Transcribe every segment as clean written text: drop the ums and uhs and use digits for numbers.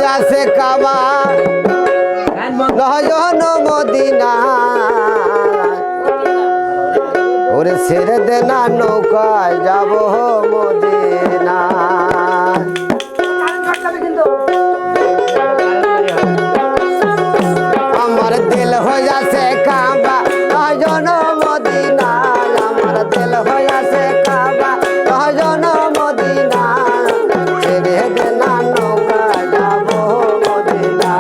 আছে কাবা নয়ন মদিনা ওরে ছেড়ে দে না নৌকায় যাব মদিনা আমার দিল হয়ে আছে কাবা নয়ন মদিনা আমার দিল হয়ে আছে কাবা নয়ন মদিনা ছেড়ে দে না নৌকায় যাব মদিনা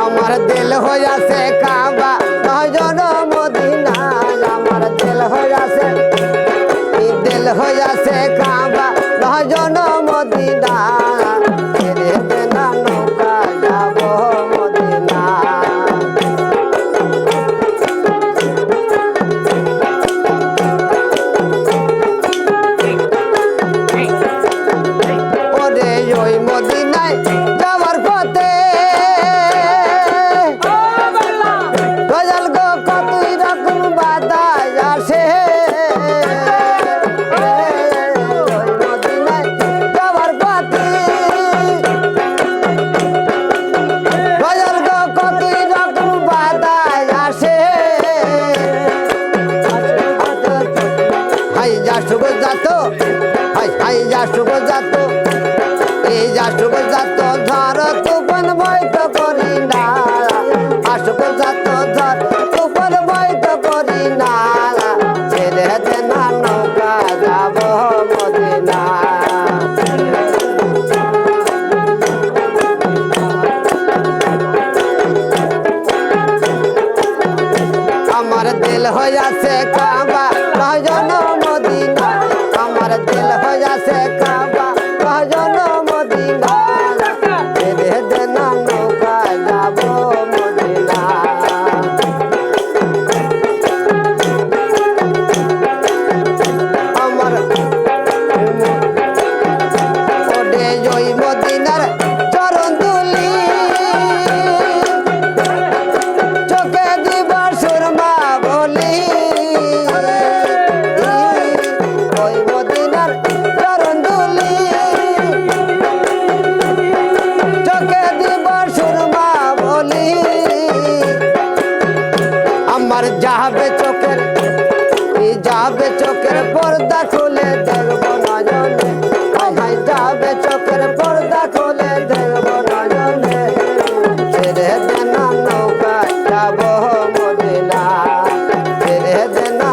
আমার দিল হয়ে আছে কাবা নয়ন মদিনা আমার দিল হয়ে আছে দিল হয়ে আছে কাবা নয়ন মদিনা ছেড়ে দে না নৌকা যাব মদিনা ওরে ওই মদিনায় যাওয়ার পথে গজল গো কতই রকম বাধা আসে ওই মদিনায় যাওয়ার পথে গজল গো কতই রকম বাধা আসে হাই যাসুগ যাতো হাই যাসুগ যাতো এই যাসুগ যাতো ধর তুপন বৈত করি না আশুক যাতো ধর তুপন বৈত করি না ছেড়ে দে না নৌকা যাব মদিনা আমার দিল হয়ে আছে কাবা নয়ন মদিনা আমার দিল হয়ে আছে কাবা নয়ন মদিনা ছেড়ে দে না নৌকা যাব মদিনা আমার ওরে ওই মদিনার চরণ দুলি চোখে দিবা সুরমা বলি ওই মদিনার চরণ দুলি চোখে দিবা সুরমা বলি আমার যাবে চোখের পর্দা খুলে দেখবো নয়নে হাই যাবে চোখের পর্দা খুলে দেখবো নয়নে ছেড়ে দে না নৌকা যাব মদিনা ছেড়ে দে না